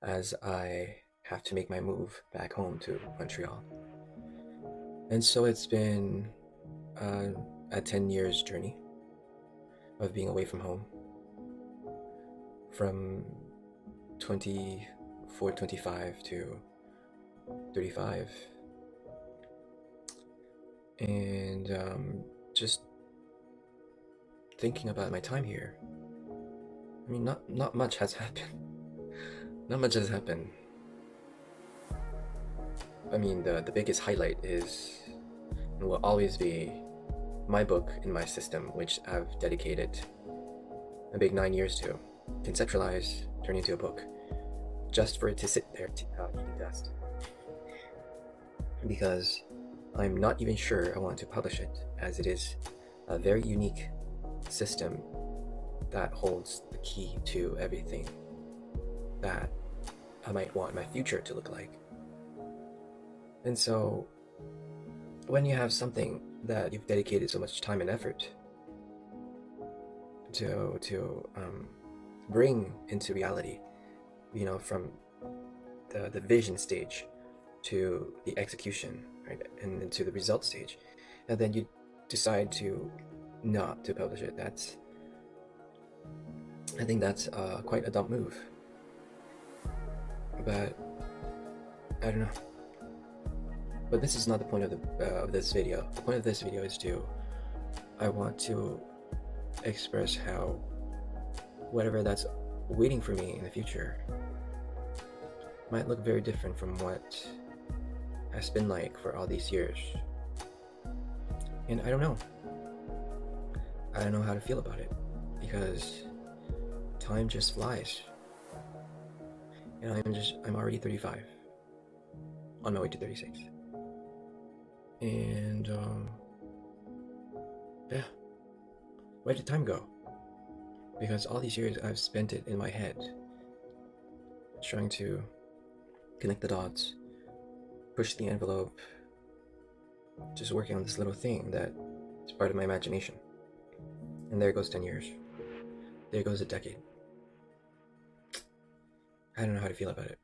as I have to make my move back home to Montreal. And so it's been uh, a 10 years journey of being away from home from 24, 25 to 35. And just thinking about my time here. I mean, not much has happened. Not much has happened. I mean, the biggest highlight is and will always be my book in my system, which I've dedicated a big 9 years to conceptualize, turn into a book, just for it to sit there eating dust. Because I'm not even sure I want to publish it, as it is a very unique system that holds the key to everything that I might want my future to look like. And so, when you have something that you've dedicated so much time and effort to bring into reality, from the vision stage to the execution, right, and then to the result stage, and then you decide to not to publish it. I think that's quite a dumb move. But I don't know. But this is not the point of this video. The point of this video is I want to express how whatever that's waiting for me in the future might look very different from what has been like for all these years. And I don't know. I don't know how to feel about it, because time just flies. And I'm already 35, on my way to 36. And yeah, where did time go? Because all these years I've spent it in my head, trying to connect the dots, push the envelope, just working on this little thing that is part of my imagination. And there goes 10 years. There goes a decade. I don't know how to feel about it.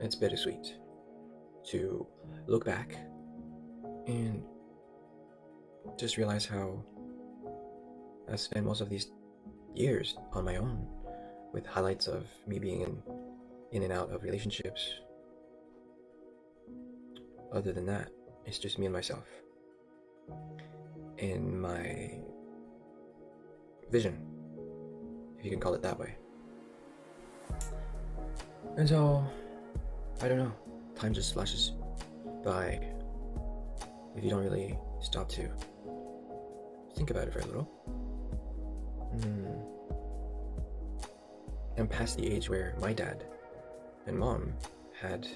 It's bittersweet to look back and just realize how I spent most of these years on my own, with highlights of me being in and out of relationships. Other than that, it's just me and myself and my vision, if you can call it that way. And so, I don't know, time just flashes by if you don't really stop to think about it for a little. I'm past the age where my dad and mom had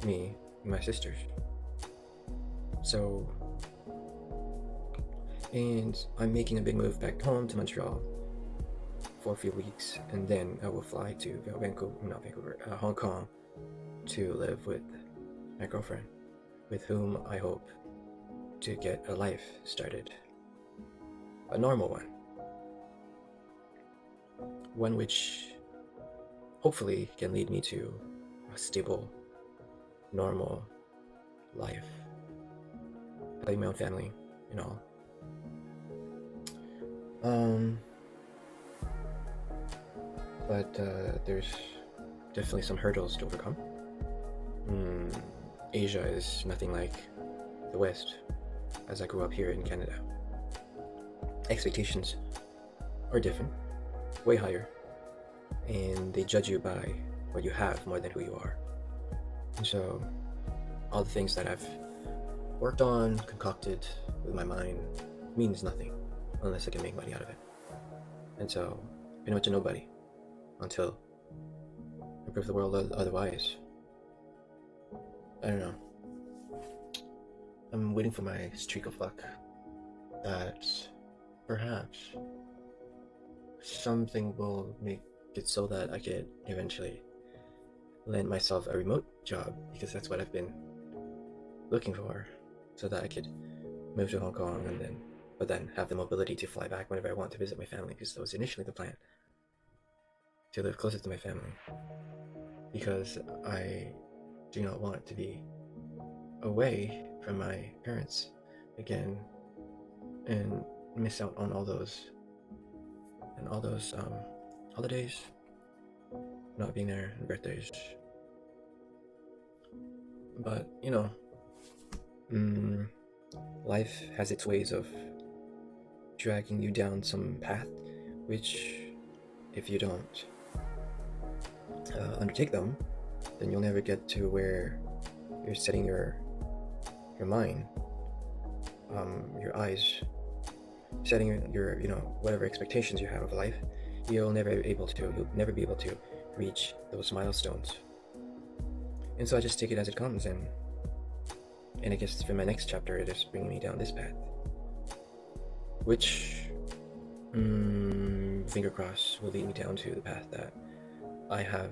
me and my sisters. So, and I'm making a big move back home to Montreal for a few weeks, and then I will fly to Hong Kong to live with my girlfriend, with whom I hope to get a life started. A normal one which hopefully can lead me to a stable, normal life, having my own family and all. But there's definitely some hurdles to overcome. Asia is nothing like the West, as I grew up here in Canada. Expectations are different, way higher, and they judge you by what you have more than who you are. And so all the things that I've worked on, concocted with my mind, means nothing unless I can make money out of it. And so pretty much a nobody until I prove the world otherwise. I don't know. I'm waiting for my streak of luck that perhaps something will make it so that I could eventually land myself a remote job, because that's what I've been looking for, so that I could move to Hong Kong but then have the mobility to fly back whenever I want to visit my family, because that was initially the plan. to live closer to my family because I do not want to be away from my parents again and miss out on all those holidays, not being there, and birthdays. But life has its ways of dragging you down some path, which if you don't undertake them, then you'll never get to where you're setting your mind, your eyes, setting your whatever expectations you have of life. You'll never be able to reach those milestones. And so I just take it as it comes, and I guess for my next chapter it is bringing me down this path, which finger cross will lead me down to the path that I have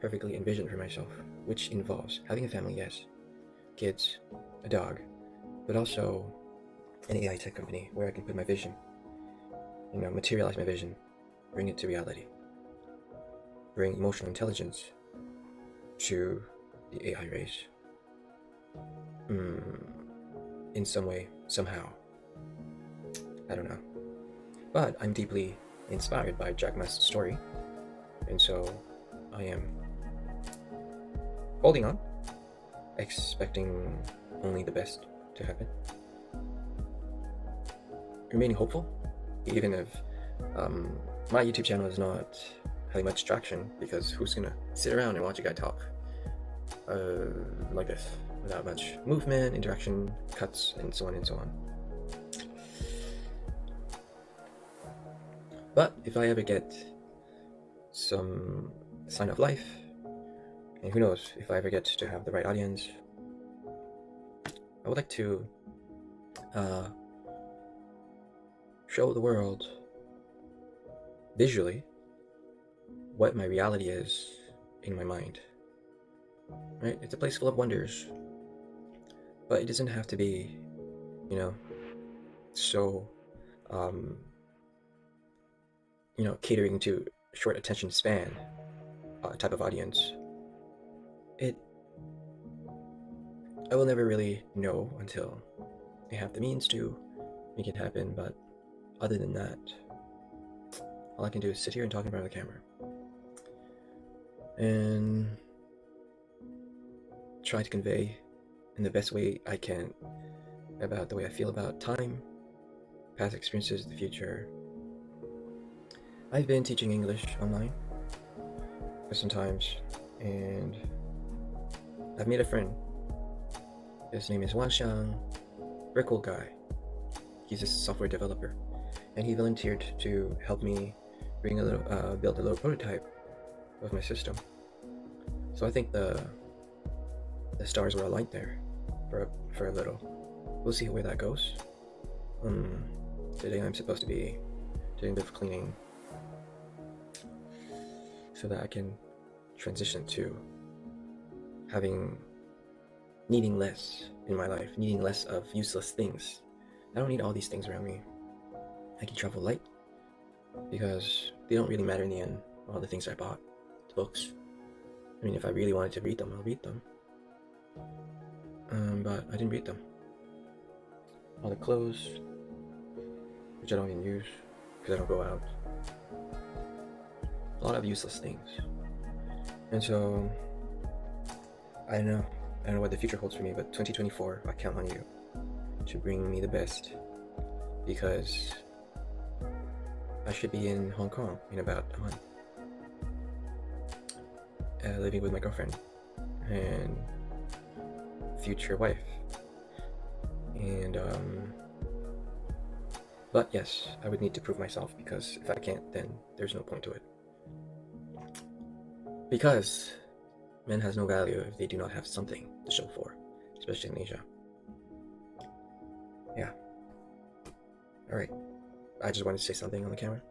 perfectly envisioned for myself, which involves having a family, yes, kids, a dog, but also an AI tech company where I can put my vision, materialize my vision, bring it to reality, bring emotional intelligence to the AI race in some way, somehow. I don't know. But I'm deeply inspired by Jack Ma's story, and so I am holding on, expecting only the best to happen, remaining hopeful, even if my YouTube channel is not having much traction, because who's gonna sit around and watch a guy talk like this without much movement, interaction, cuts, and so on and so on. But if I ever get some sign of life, and who knows if I ever get to have the right audience, I would like to show the world visually what my reality is in my mind. Right? It's a place full of wonders, but it doesn't have to be, so catering to short attention span type of audience. I will never really know until I have the means to make it happen, but other than that, all I can do is sit here and talk in front of the camera and try to convey in the best way I can about the way I feel about time, past experiences, the future. I've been teaching English online for some times, and I've made a friend. His name is Wang Xiang. Very cool guy. He's a software developer, and he volunteered to help me build a little prototype of my system. So I think the stars were aligned there for a little. We'll see where that goes. Today I'm supposed to be doing a bit of cleaning so that I can transition to needing less in my life, needing less of useless things. I don't need all these things around me. I can travel light because they don't really matter in the end. All the things I bought, the books. I mean, if I really wanted to read them, I'll read them. But I didn't read them. All the clothes, which I don't even use because I don't go out. A lot of useless things. And so, I don't know what the future holds for me, but 2024, I count on you to bring me the best, because I should be in Hong Kong in about a month, living with my girlfriend and future wife. And but yes, I would need to prove myself, because if I can't, then there's no point to it. Because man has no value if they do not have something to show for, especially in Asia. Yeah. Alright. I just wanted to say something on the camera.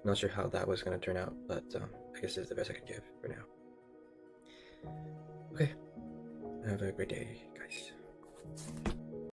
Not sure how that was going to turn out, but I guess it's the best I could give for now. Okay. Have a great day, guys.